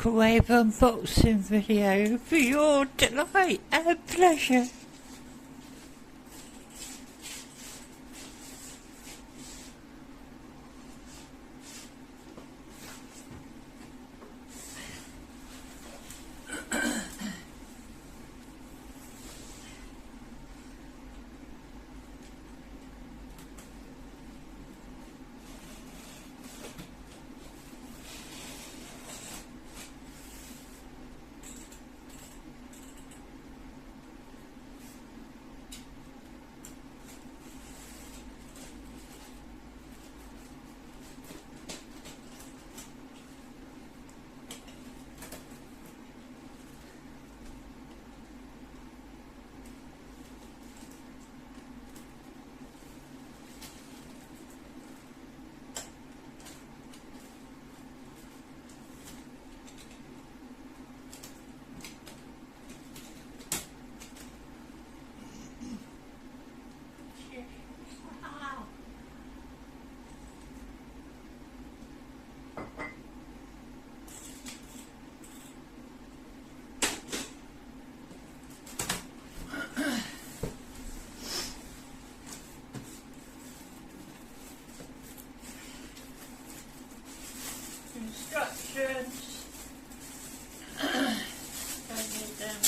microwave unboxing video for your delight and pleasure. Instructions. Don't need them.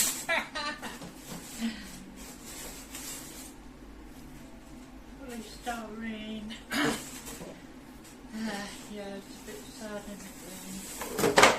Polystyrene. Yeah, it's a bit sad in it then.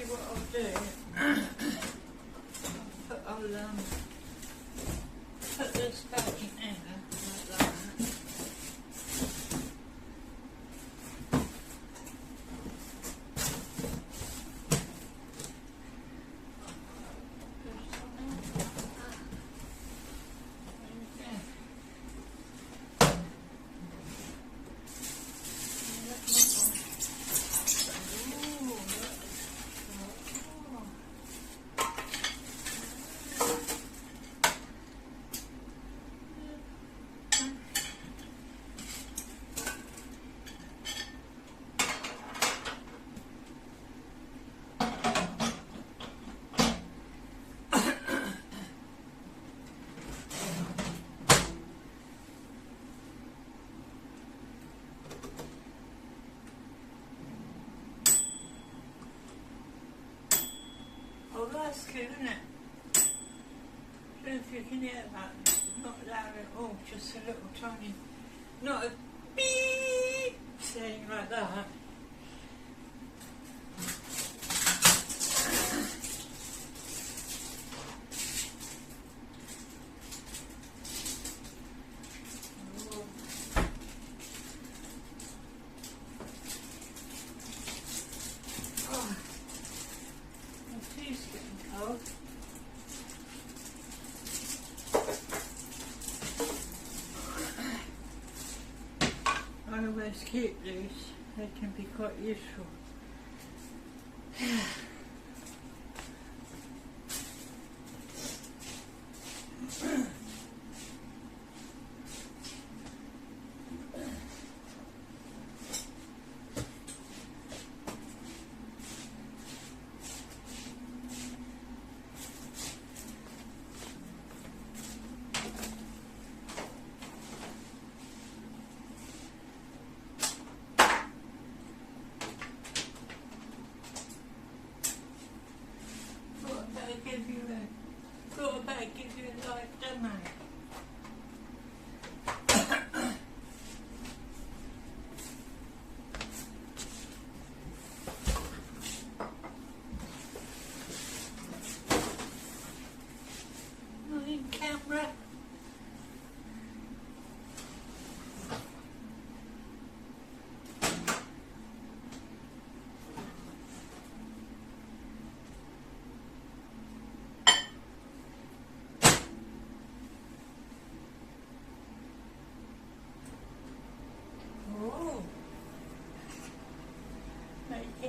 What I'll do, I'll put this back in there like that. Oh, that's good, isn't it? I don't know if you can hear that. Not loud at all, just a little tiny, not a beep thing like that. I always keep these, they can be quite useful.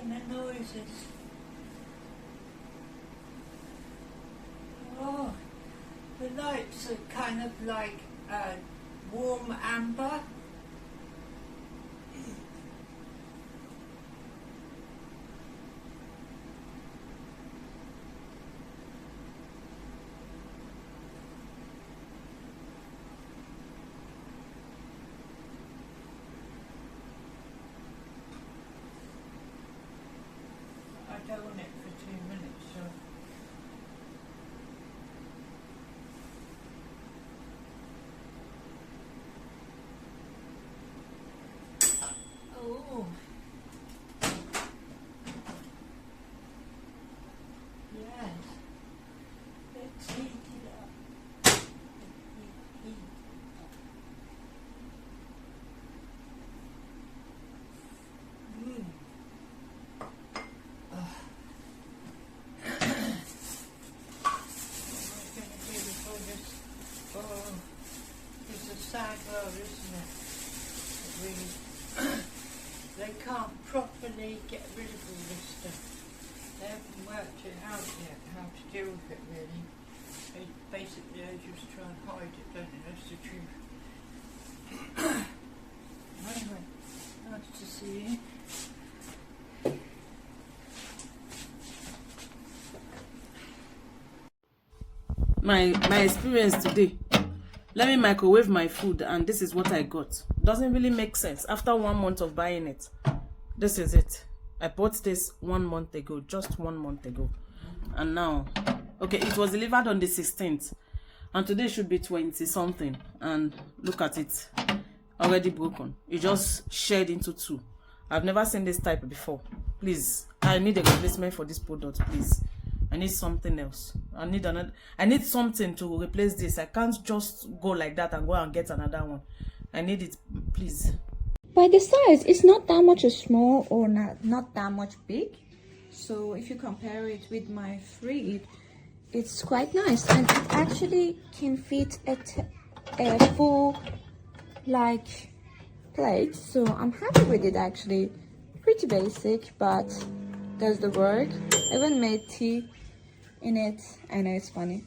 making the noises. Oh, the lights are kind of like warm amber. I don't want it for 2 minutes, so. Oh. Yes. Let's heat it up. Heat. Mm. Oh, it's a sad world, isn't it? They can't properly get rid of all this stuff. They haven't worked it out yet, how to deal with it really. They just try and hide it, don't they? That's the truth. Anyway, nice to see you. My experience today, let me microwave my food and this is what I got. Doesn't really make sense after 1 month of buying it. This is it. I bought this 1 month ago, just 1 month ago, and now, okay, it was delivered on the 16th and today should be 20 something, and look at it, already broken. It just shared into two. I've never seen this type before. Please, I need a replacement for this product, please. I need something else. I need something to replace this. I can't just go like that and go and get another one. I need it, please. By the size, it's not that much small or not that much big. So if you compare it with my fridge, it's quite nice, and it actually can fit a full like plate. So I'm happy with it actually. Pretty basic, but does the work. I even made tea in it. I know it's funny.